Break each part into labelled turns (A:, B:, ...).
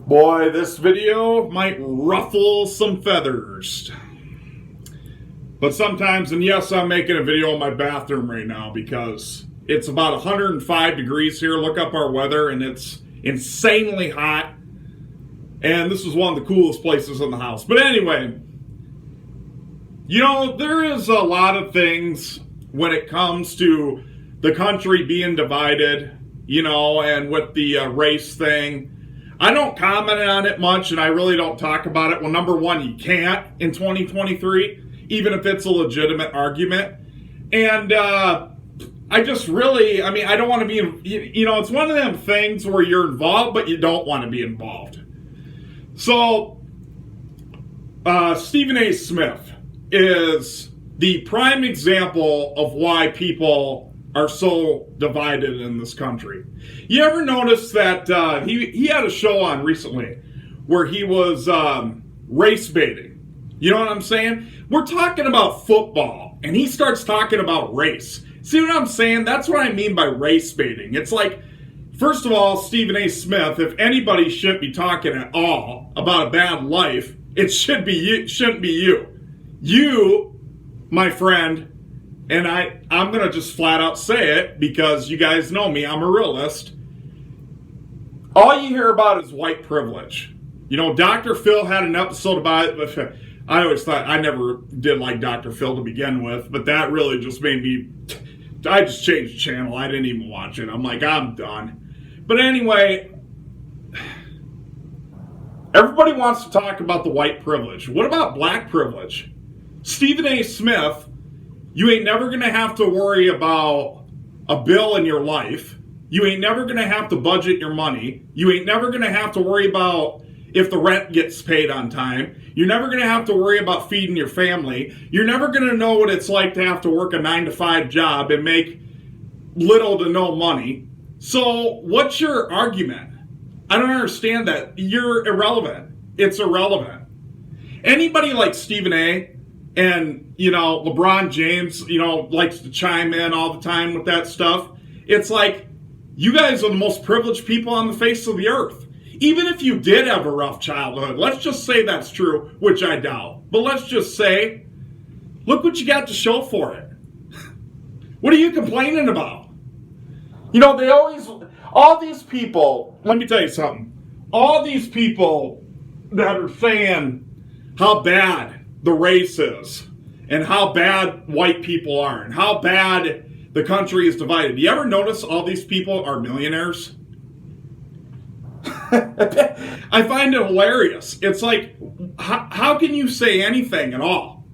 A: Boy, this video might ruffle some feathers. But sometimes, and yes, I'm making a video in my bathroom right now because it's about 105 degrees here. Look up our weather and it's insanely hot. And this is one of the coolest places in the house. But anyway, there is a lot of things when it comes to the country being divided, and with the race thing. I don't comment on it much, and I really don't talk about it. Well, number one, you can't in 2023, even if it's a legitimate argument. And I just really, I don't want to be, it's one of them things where you're involved, but you don't want to be involved. So, Stephen A. Smith is the prime example of why people are so divided in this country. You ever notice that he had a show on recently where he was race baiting? You know what I'm saying? We're talking about football, and he starts talking about race. See what I'm saying? That's what I mean by race baiting. It's like, first of all, Stephen A. Smith, if anybody should be talking at all about a bad life, it shouldn't be you. You, my friend, and I'm going to just flat out say it because you guys know me, I'm a realist. All you hear about is white privilege. Dr. Phil had an episode about it, but I always thought, I never did like Dr. Phil to begin with, but that really just made me, I just changed the channel. I didn't even watch it. I'm like, I'm done. But anyway, everybody wants to talk about the white privilege. What about black privilege? Stephen A. Smith, you ain't never going to have to worry about a bill in your life. You ain't never going to have to budget your money. You ain't never going to have to worry about if the rent gets paid on time. You're never going to have to worry about feeding your family. You're never going to know what it's like to have to work a 9-to-5 job and make little to no money. So what's your argument? I don't understand that. You're irrelevant. It's irrelevant. Anybody like Stephen A., and, LeBron James, likes to chime in all the time with that stuff. It's like, you guys are the most privileged people on the face of the earth. Even if you did have a rough childhood, let's just say that's true, which I doubt. But let's just say, look what you got to show for it. What are you complaining about? All these people, let me tell you something. All these people that are saying how bad the race is, and how bad white people are, and how bad the country is divided. You ever notice all these people are millionaires? I find it hilarious. It's like, how can you say anything at all?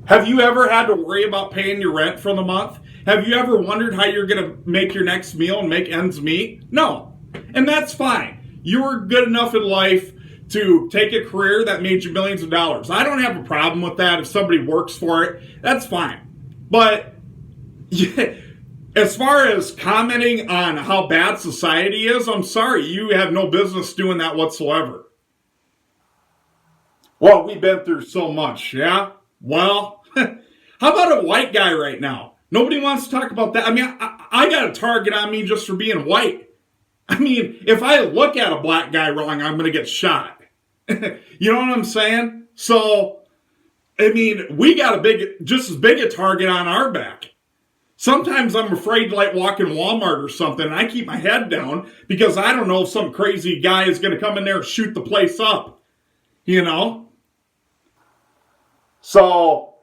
A: Have you ever had to worry about paying your rent for the month? Have you ever wondered how you're going to make your next meal and make ends meet? No. And that's fine. You were good enough in life to take a career that made you millions of dollars. I don't have a problem with that. If somebody works for it, that's fine. But as far as commenting on how bad society is, I'm sorry, you have no business doing that whatsoever. Well, we've been through so much, yeah? Well, how about a white guy right now? Nobody wants to talk about that. I got a target on me just for being white. If I look at a black guy wrong, I'm going to get shot. You know what I'm saying? So, we got just as big a target on our back. Sometimes I'm afraid to walk in Walmart or something, and I keep my head down because I don't know if some crazy guy is going to come in there and shoot the place up. So,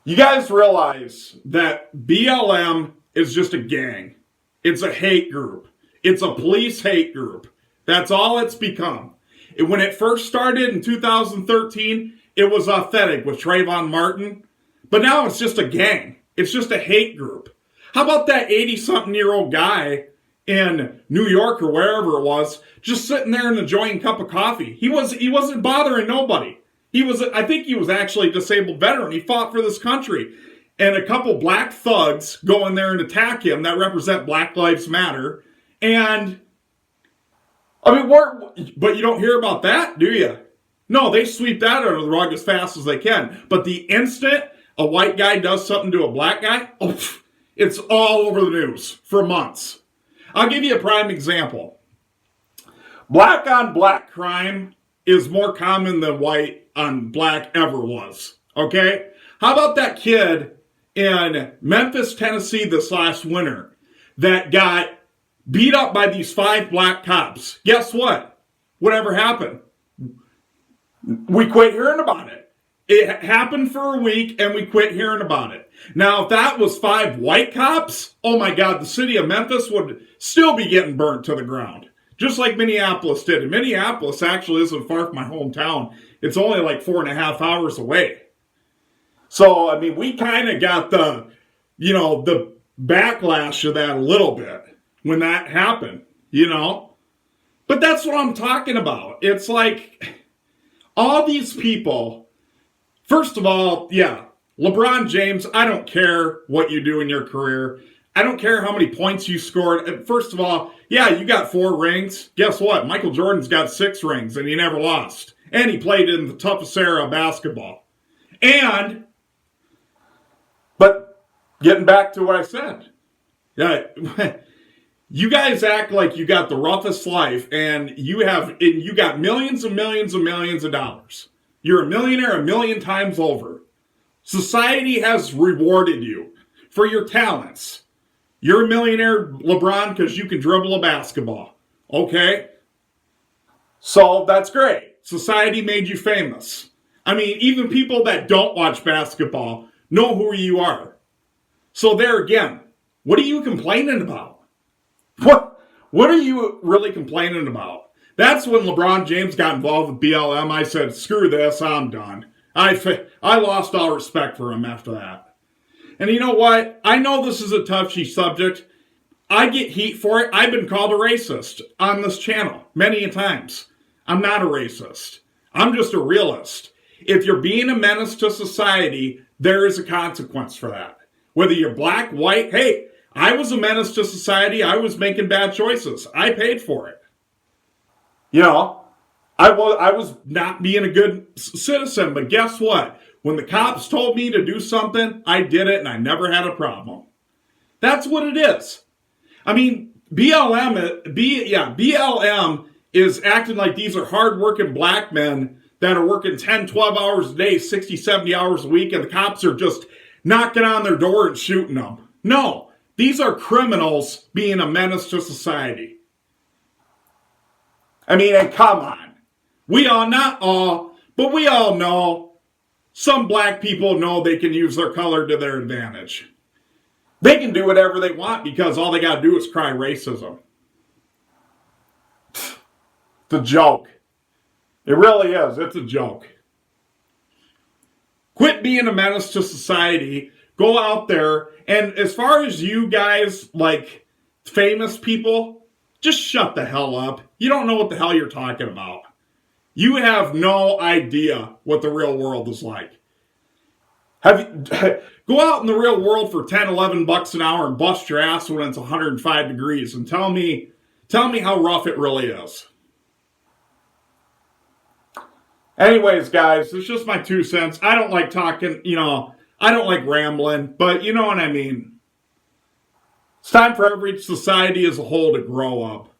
A: you guys realize that BLM is just a gang. It's a hate group. It's a police hate group. That's all it's become. When it first started in 2013, it was authentic with Trayvon Martin. But now it's just a gang. It's just a hate group. How about that 80-something-year-old guy in New York or wherever it was, just sitting there and enjoying a cup of coffee? He wasn't bothering nobody. I think he was actually a disabled veteran. He fought for this country. And a couple black thugs go in there and attack him that represent Black Lives Matter. And but you don't hear about that, do you? No, they sweep that under the rug as fast as they can. But the instant a white guy does something to a black guy, it's all over the news for months. I'll give you a prime example. Black on black crime is more common than white on black ever was. Okay? How about that kid in Memphis, Tennessee this last winter that got beat up by these 5 black cops? Guess what? Whatever happened? We quit hearing about it. It happened for a week and we quit hearing about it. Now, if that was 5 white cops, oh my God, the city of Memphis would still be getting burnt to the ground. Just like Minneapolis did. And Minneapolis actually isn't far from my hometown. It's only like 4.5 hours away. So, I mean, we kind of got the backlash of that a little bit when that happened, But that's what I'm talking about. It's like all these people, first of all, yeah, LeBron James, I don't care what you do in your career. I don't care how many points you scored. First of all, yeah, you got 4 rings. Guess what? Michael Jordan's got 6 rings and he never lost. And he played in the toughest era of basketball. But getting back to what I said, yeah, you guys act like you got the roughest life and you got millions and millions and millions of dollars. You're a millionaire a million times over. Society has rewarded you for your talents. You're a millionaire, LeBron, because you can dribble a basketball. Okay? So that's great. Society made you famous. I mean, even people that don't watch basketball know who you are. So there again, what are you complaining about? What are you really complaining about? That's when LeBron James got involved with BLM. I said, screw this, I'm done. I lost all respect for him after that. And you know what? I know this is a touchy subject. I get heat for it. I've been called a racist on this channel many times. I'm not a racist. I'm just a realist. If you're being a menace to society, there is a consequence for that. Whether you're black, white, hey, I was a menace to society. I was making bad choices. I paid for it. I was not being a good citizen, but guess what? When the cops told me to do something, I did it and I never had a problem. That's what it is. I mean, BLM is acting like these are hardworking black men that are working 10, 12 hours a day, 60, 70 hours a week, and the cops are just knocking on their door and shooting them. No, these are criminals being a menace to society. I mean, and come on. We all, not all, but we all know some black people know they can use their color to their advantage. They can do whatever they want because all they got to do is cry racism. It's a joke. It really is. It's a joke. Quit being a menace to society. Go out there. And as far as you guys, like famous people, just shut the hell up. You don't know what the hell you're talking about. You have no idea what the real world is like. Go out in the real world for 10, 11 bucks an hour and bust your ass when it's 105 degrees and tell me how rough it really is. Anyways, guys, it's just my 2 cents. I don't like talking, I don't like rambling, but you know what I mean. It's time for every society as a whole to grow up.